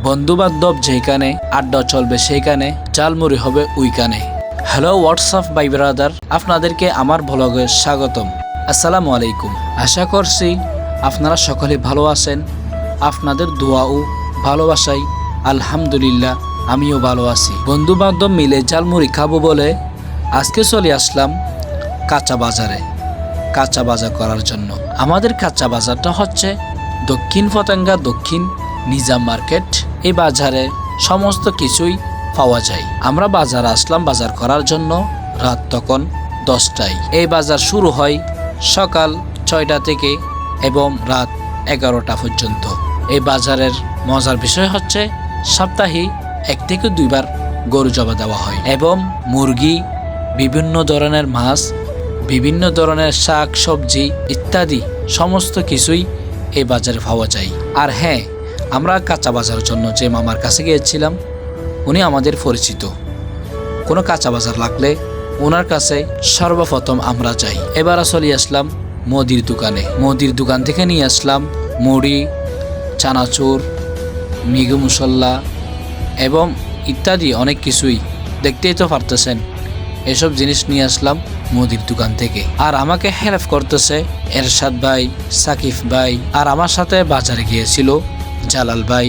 বন্ধু বান্ধব যেখানে আড্ডা চলবে সেইখানে, ঝালমুড়ি হবে ওইখানে। হ্যালো হোয়াটসঅ্যাপ বাই ব্রাদার, আপনাদেরকে আমার ব্লগে স্বাগতম। আসসালামু আলাইকুম। আশা করছি আপনারা সকলে ভালো আছেন। আপনাদের দোয়া ও ভালোবাসাই আলহামদুলিল্লাহ আমিও ভালো আছি। বন্ধু বান্ধব মিলে ঝালমুড়ি খাবো বলে আজকে চলে আসলাম কাঁচা বাজারে, কাঁচা বাজার করার জন্য। আমাদের কাঁচা বাজারটা হচ্ছে দক্ষিণ পতেঙ্গা দক্ষিণ নিজাম মার্কেট। এই বাজারে সমস্ত কিছুই পাওয়া যায়। আমরা বাজারে আসলাম বাজার করার জন্য। রাত তখন 10টায়। এই বাজার শুরু হয় সকাল 6টা থেকে এবং রাত 11টা পর্যন্ত। এই বাজারের মজার বিষয় হচ্ছে সপ্তাহে 1 থেকে 2 বার গরু জবা দেওয়া হয় এবং মুরগি, বিভিন্ন ধরনের মাছ, বিভিন্ন ধরনের শাক সবজি ইত্যাদি সমস্ত কিছুই এই বাজারে পাওয়া যায়। আর হ্যাঁ, আমরা কাঁচা বাজারের জন্য যে মামার কাছে গিয়েছিলাম, উনি আমাদের পরিচিত। কোনো কাঁচা বাজার লাগলে ওনার কাছে সর্বপ্রথম আমরা যাই। এবার চলে আসলাম মুদির দোকানে। মুদির দোকান থেকে নিয়ে আসলাম মুড়ি, চানাচুর, মিগু মশলা এবং ইত্যাদি অনেক কিছুই। দেখতেই তো পারতেছেন, এসব জিনিস নিয়ে আসলাম মুদির দোকান থেকে। আর আমাকে হেল্প করতেছে এরশাদ ভাই, সাকিব ভাই, আর আমার সাথে বাজারে গিয়েছিল জালাল ভাই।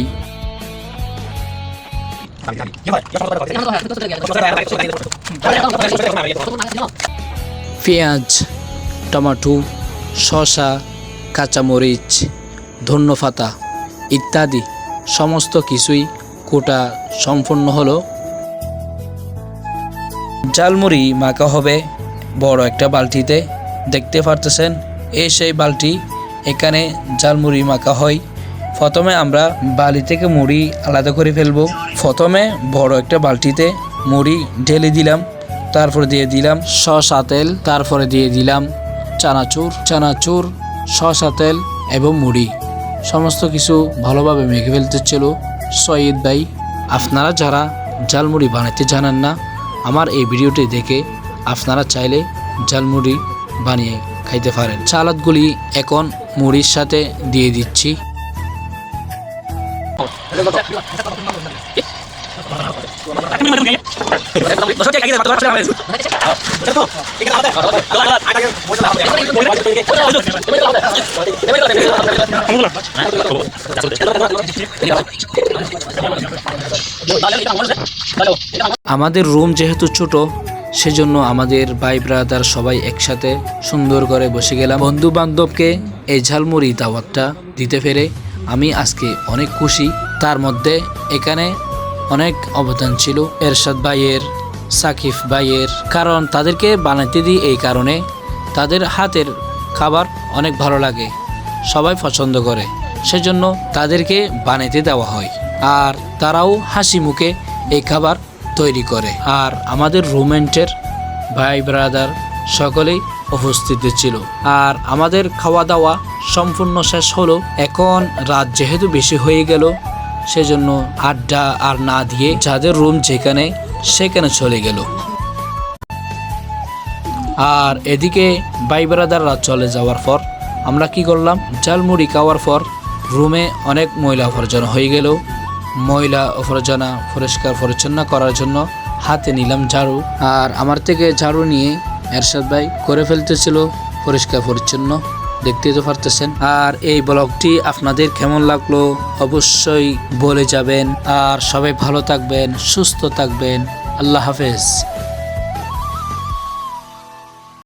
পেঁয়াজ, টমেটো, শসা, কাঁচামরিচ, ধন্যপাতা ইত্যাদি সমস্ত কিছুই কোটা সম্পূর্ণ হলো। ঝালমুড়ি মাখা হবে বড় একটা বালতিতে। দেখতে পারতেছেন এই সেই বালতি, এখানে ঝালমুড়ি মাখা হয়। প্রথমে আমরা বালি থেকে মুড়ি আলাদা করে ফেলবো। প্রথমে বড় একটা বালতিতে মুড়ি ঢেলে দিলাম, তারপরে দিয়ে দিলাম সরষা তেল, তারপরে দিয়ে দিলাম চানাচুর, সরষা তেল এবং মুড়ি। সমস্ত কিছু ভালোভাবে মেখে ফেলতে ছিল সৈয়দ ভাই। আপনারা যারা ঝালমুড়ি বানাতে জানেন না, আমার এই ভিডিওটি দেখে আপনারা চাইলে ঝালমুড়ি বানিয়ে খাইতে পারেন। সালাদগুলি এখন মুড়ির সাথে দিয়ে দিচ্ছি। আমাদের রুম যেহেতু ছোট, সেজন্য আমাদের ভাই ব্রাদার সবাই একসাথে সুন্দর করে বসে গেলাম। বন্ধু বান্ধবকে এই ঝালমুড়ি দাওয়াতটা দিতে পেরে আমি আজকে অনেক খুশি। তার মধ্যে এখানে অনেক অবদান ছিল এরশাদ ভাইয়ের, সাকিব ভাইয়ের, কারণ তাদেরকে বানাতে দিই এই কারণে তাদের হাতের খাবার অনেক ভালো লাগে, সবাই পছন্দ করে, সেজন্য তাদেরকে বানাতে দেওয়া হয়। আর তারাও হাসি মুখে এই খাবার তৈরি করে। আর আমাদের রুমমেটের ভাই ব্রাদার সকলেই উপস্থিত ছিল। আর আমাদের খাওয়া দাওয়া সম্পূর্ণ শেষ হলো। এখন রাত যেহেতু বেশি হয়ে গেল, সেজন্য আড্ডা আর না দিয়ে যাদের রুম যেখানে সেখানে চলে গেল। আর এদিকে ভাই ব্রাদাররা চলে যাওয়ার পর আমরা কি করলাম, ঝালমুড়ি খাওয়ার পর রুমে অনেক ময়লা আবর্জনা হয়ে গেল। ময়লা আবর্জনা পরিষ্কার পরিচ্ছন্ন করার জন্য হাতে নিলাম ঝাড়ু। আর আমার থেকে ঝাড়ু নিয়ে এরশাদ ভাই করে ফেলতেছিল পরিষ্কার পরিচ্ছন্ন, দেখতেই তো পারতেছেন। আর এই ব্লগটি আপনাদের কেমন লাগলো অবশ্যই বলে যাবেন। আর সবাই ভালো থাকবেন, সুস্থ থাকবেন। আল্লাহ হাফেজ।